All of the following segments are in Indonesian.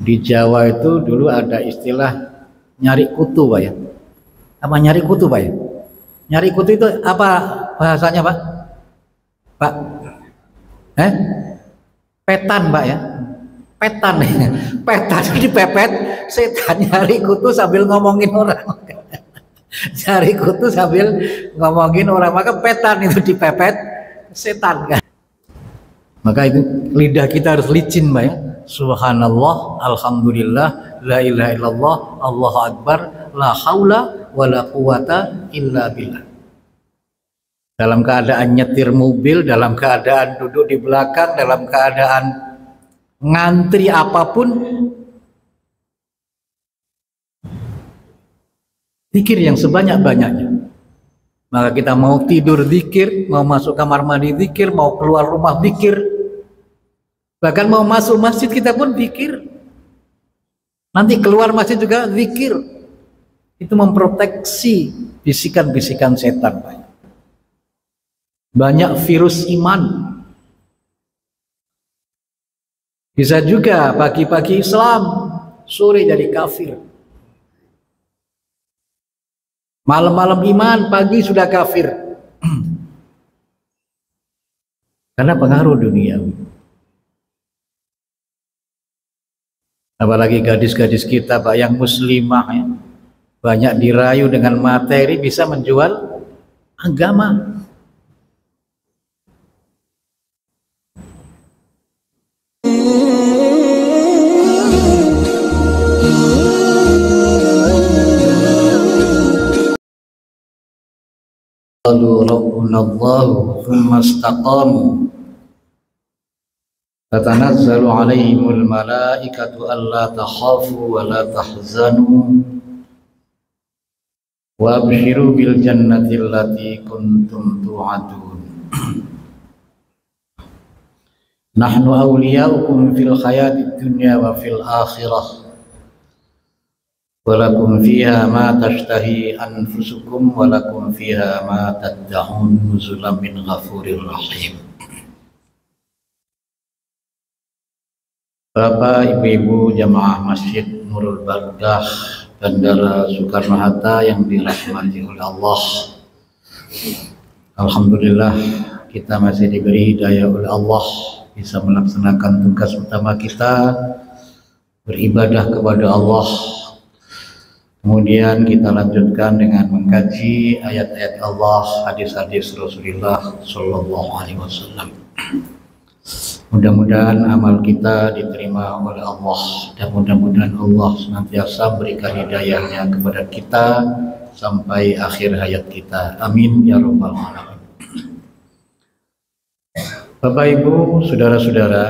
Di Jawa itu dulu ada istilah nyari kutu, Pak ya. Apa nyari kutu, Pak ya? Nyari kutu itu apa bahasanya, Pak? Pak? Petan, Pak ya. Petan. Petan dipepet, setan nyari kutu sambil ngomongin orang. Nyari kutu sambil ngomongin orang, maka petan itu dipepet setan kan. Maka itu lidah kita harus licin, Pak ya. Subhanallah, alhamdulillah, la ilaha illallah, Allahu akbar, la haula wala quwata illa billah. Dalam keadaan nyetir mobil, dalam keadaan duduk di belakang, dalam keadaan ngantri apapun, zikir yang sebanyak-banyaknya. Maka kita mau tidur zikir, mau masuk kamar mandi zikir, mau keluar rumah zikir, bahkan mau masuk masjid kita pun zikir. Nanti keluar masjid juga zikir. Itu memproteksi bisikan-bisikan setan, Pak. Banyak virus iman. Bisa juga pagi-pagi Islam, sore jadi kafir. Malam-malam iman, pagi sudah kafir. Karena pengaruh dunia. Apalagi gadis-gadis kita, Pak, yang muslimah ya, banyak dirayu dengan materi, bisa menjual agama. Qalu rabbuna Allahu tsumma istaqamu tatanazzalu alaihimul malaikatu alla takhafu wa la tahzanu wa abshiru bil jannati allati kuntum tu'adun. Nahnu awliyaukum fil hayatid dunya wa fil akhirah walakum fiha ma tashtahi anfusukum walakum fiha ma tad'un nuzulan min ghafurir rahim. Bapak, Ibu-ibu jamaah Masjid Nurul Bardah Bandara Soekarno-Hatta yang dirahmati oleh Allah, alhamdulillah kita masih diberi hidayah oleh Allah bisa melaksanakan tugas utama kita, beribadah kepada Allah. Kemudian kita lanjutkan dengan mengkaji ayat-ayat Allah, hadis-hadis Rasulullah Shallallahu Alaihi Wasallam. Mudah-mudahan amal kita diterima oleh Allah dan mudah-mudahan Allah senantiasa berikan hidayahnya kepada kita sampai akhir hayat kita. Amin ya rabbal alamin. Bapak, Ibu, saudara-saudara,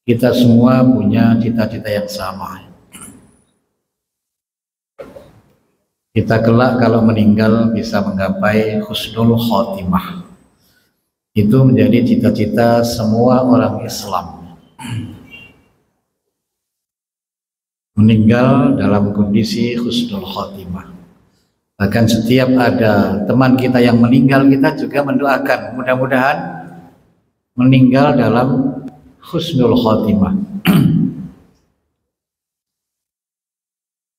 kita semua punya cita-cita yang sama. Kita kelak kalau meninggal bisa menggapai husnul khotimah. Itu menjadi cita-cita semua orang Islam. Meninggal dalam kondisi husnul khotimah. Bahkan setiap ada teman kita yang meninggal, kita juga mendoakan mudah-mudahan meninggal dalam husnul khotimah.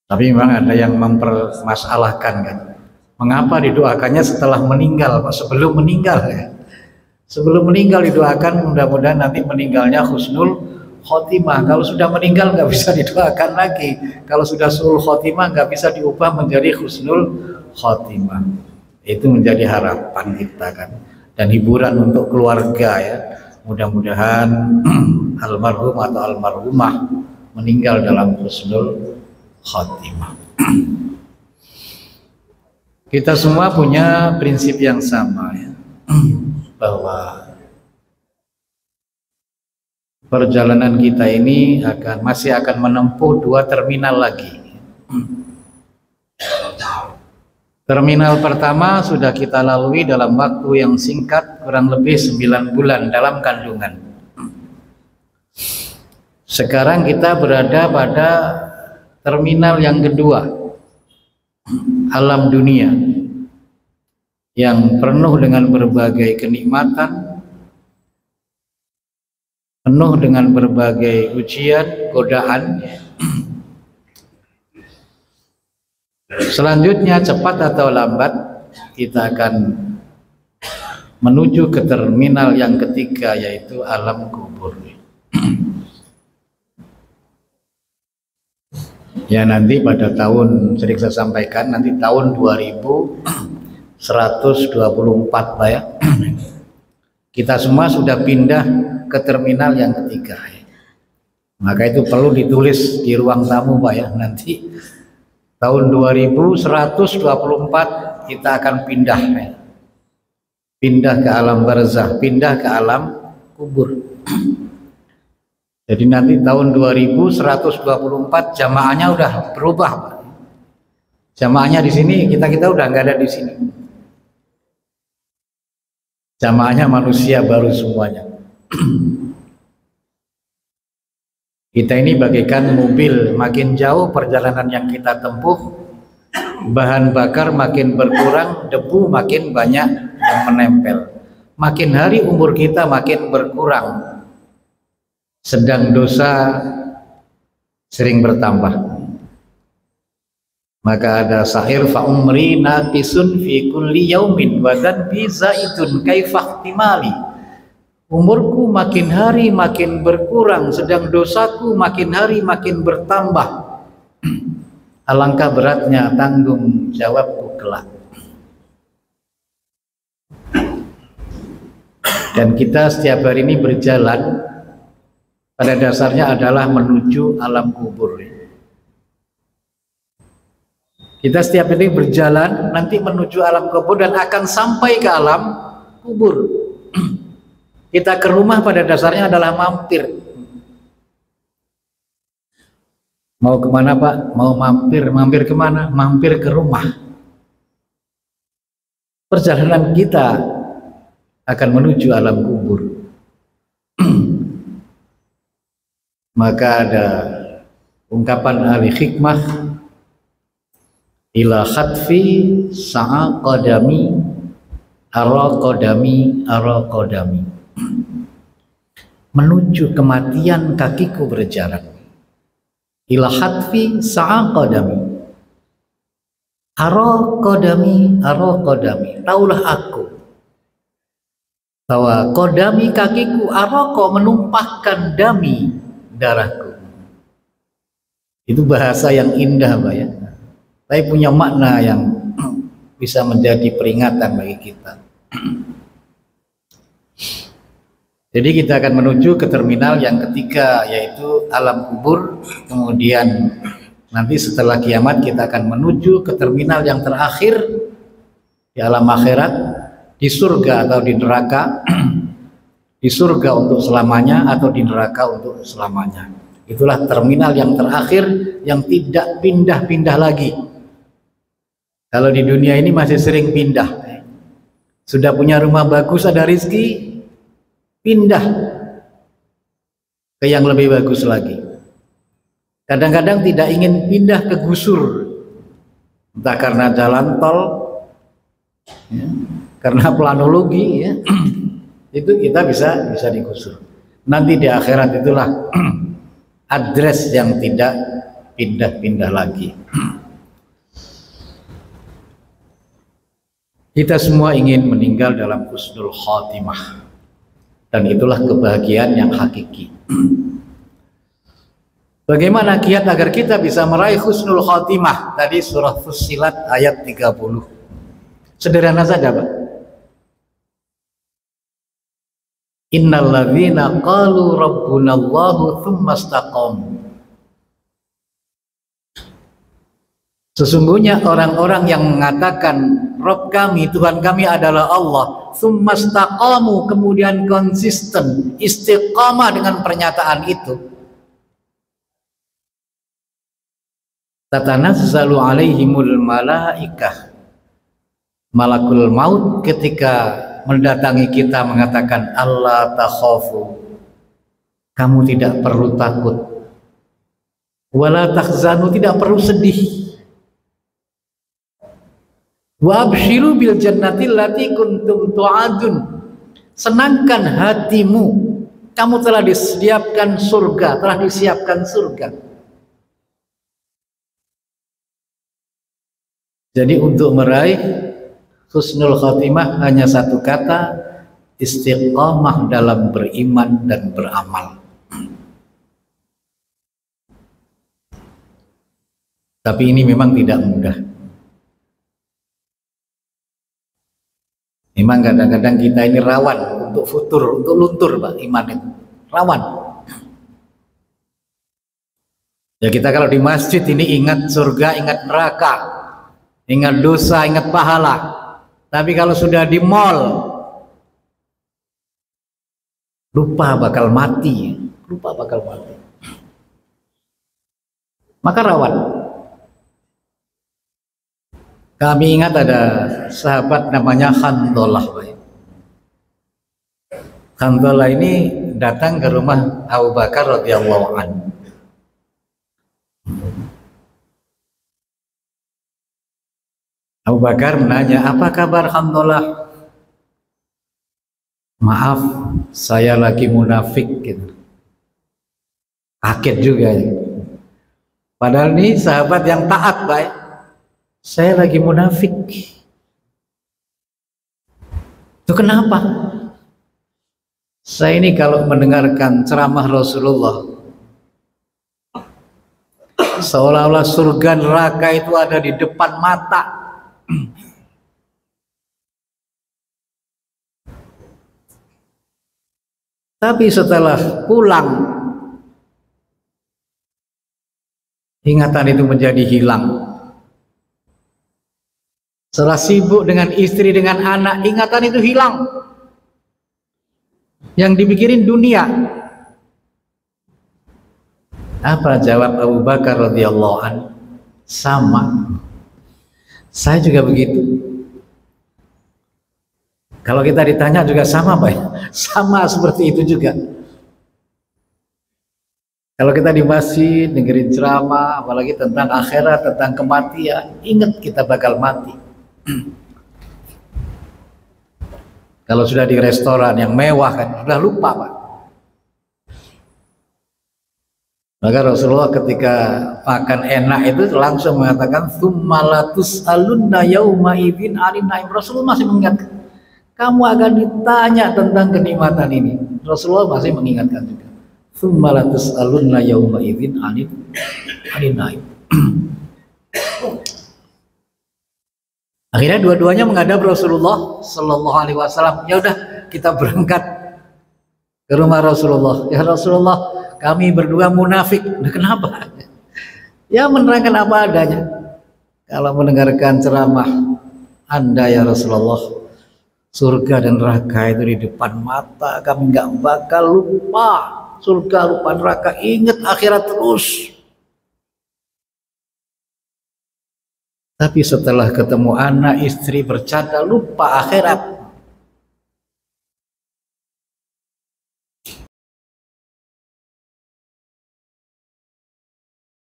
Tapi memang ada yang mempermasalahkan kan, mengapa didoakannya setelah meninggal, Pak? Sebelum meninggal ya. Sebelum meninggal didoakan mudah-mudahan nanti meninggalnya husnul khotimah. Kalau sudah meninggal nggak bisa didoakan lagi. Kalau sudah husnul khotimah nggak bisa diubah menjadi husnul khotimah. Itu menjadi harapan kita kan, dan hiburan untuk keluarga ya. Mudah-mudahan almarhum atau almarhumah meninggal dalam husnul khotimah. Kita semua punya prinsip yang sama ya, bahwa perjalanan kita ini masih akan menempuh 2 terminal lagi. Terminal pertama sudah kita lalui dalam waktu yang singkat, kurang lebih 9 bulan dalam kandungan. Sekarang kita berada pada terminal yang kedua, alam dunia yang penuh dengan berbagai kenikmatan, penuh dengan berbagai ujian, godaan. Selanjutnya cepat atau lambat kita akan menuju ke terminal yang ketiga, yaitu alam kubur. Ya, nanti pada tahun, sering saya sampaikan, nanti tahun 2124 Pak ya, kita semua sudah pindah ke terminal yang ketiga. Maka itu perlu ditulis di ruang tamu Pak ya, nanti tahun 2124 kita akan pindah ya. Pindah ke alam barzah, pindah ke alam kubur. Jadi nanti tahun 2124 jamaahnya udah berubah, Pak. Jamaahnya di sini, kita udah nggak ada di sini. Jamaahnya manusia baru semuanya. Kita ini bagaikan mobil, makin jauh perjalanan yang kita tempuh, bahan bakar makin berkurang, debu makin banyak yang menempel. Makin hari umur kita makin berkurang, sedang dosa sering bertambah. Maka ada syair, fa umri naqisun fi kulli yaumin wa dzanbi zaidun kaifa ihtimali. Umurku makin hari makin berkurang, sedang dosaku makin hari makin bertambah. Alangkah beratnya tanggung jawabku kelak. Dan kita setiap hari ini berjalan, pada dasarnya adalah menuju alam kubur. Kita setiap hari berjalan nanti menuju alam kubur dan akan sampai ke alam kubur. Kita ke rumah pada dasarnya adalah mampir. Mau kemana Pak? Mau mampir. Mampir kemana? Mampir ke rumah. Perjalanan kita akan menuju alam kubur. Maka ada ungkapan ahli hikmah, ila khatfi sa'a qadami ara qadami ara qadami. Menuju kematian kakiku berjalan. Ila khatfi sa'a qadami ara qadami ara qadami. Taulah aku bahwa qadami kakiku aroko menumpahkan dami darahku. Itu bahasa yang indah Pak ya, tapi punya makna yang bisa menjadi peringatan bagi kita. Jadi kita akan menuju ke terminal yang ketiga, yaitu alam kubur. Kemudian nanti setelah kiamat kita akan menuju ke terminal yang terakhir di alam akhirat, di surga atau di neraka. Di surga untuk selamanya atau di neraka untuk selamanya. Itulah terminal yang terakhir yang tidak pindah-pindah lagi. Kalau di dunia ini masih sering pindah. Sudah punya rumah bagus, ada rezeki, pindah ke yang lebih bagus lagi. Kadang-kadang tidak ingin pindah ke gusur, entah karena jalan tol, ya, karena planologi, ya. Itu kita bisa digusur. Nanti di akhirat itulah address yang tidak pindah-pindah lagi. Kita semua ingin meninggal dalam husnul khotimah, dan itulah kebahagiaan yang hakiki. Bagaimana kiat agar kita bisa meraih husnul khotimah? Tadi surah Fussilat ayat 30. Sederhana saja Pak. Innal ladzina qalu rabbunallahu tsumma istaqamu. Sesungguhnya orang-orang yang mengatakan Rabb kami, Tuhan kami adalah Allah, tsumma istaqamu, kemudian konsisten, istiqamah dengan pernyataan itu, tatanazzalu alaihimul malaikah, malakul maut ketika mendatangi kita mengatakan Allah takhafu, kamu tidak perlu takut, wala tahzanu, tidak perlu sedih, wa abshiru bil jannati allati kuntum tu'adun, senangkan hatimu Kamu telah disiapkan surga, telah disiapkan surga. Jadi untuk meraih husnul khotimah hanya satu kata, istiqomah dalam beriman dan beramal. Tapi ini memang tidak mudah. Memang kadang-kadang kita ini rawan untuk futur, untuk luntur, Pak, iman itu. Rawan. Ya kita kalau di masjid ini ingat surga, ingat neraka, ingat dosa, ingat pahala. Tapi kalau sudah di mall, lupa bakal mati. Lupa bakal mati. Maka rawan. Kami ingat ada sahabat namanya Handolah. Handolah ini datang ke rumah Abu Bakar radhiyallahu anhu. Abu Bakar menanya, apa kabar Handolah? Maaf, saya lagi munafik gitu. Kaget juga. Padahal ini sahabat yang taat, baik. Saya lagi munafik. Itu kenapa? Saya ini kalau mendengarkan ceramah Rasulullah, seolah-olah surga neraka itu ada di depan mata. Tapi setelah pulang, ingatan itu menjadi hilang. Setelah sibuk dengan istri, dengan anak, ingatan itu hilang. Yang dipikirin dunia. Apa jawab Abu Bakar radhiyallahu anhu? Sama. Saya juga begitu. Kalau kita ditanya juga sama, Pak. Sama seperti itu juga. Kalau kita di masjid dengerin ceramah, apalagi tentang akhirat, tentang kematian, ingat kita bakal mati. Kalau sudah di restoran yang mewah kan sudah lupa, Pak. Maka Rasulullah ketika makan enak itu langsung mengatakan tsumma tus'alunna yauma idzin 'anil na'im. Rasulullah masih mengingatkan, kamu akan ditanya tentang kenikmatan ini. Rasulullah masih mengingatkan juga. Tsumma tus'alunna yauma idzin 'anil na'im. Akhirnya dua-duanya menghadap Rasulullah Sallallahu Alaihi Wasallam. Ya udah, kita berangkat ke rumah Rasulullah. Ya Rasulullah, kami berdua munafik. Nah, kenapa? Ya menerangkan apa adanya. Kalau mendengarkan ceramah Anda ya Rasulullah, surga dan neraka itu di depan mata, kami nggak bakal lupa. Surga, lupa neraka, ingat akhirat terus. Tapi setelah ketemu anak, istri, bercanda, lupa akhirat.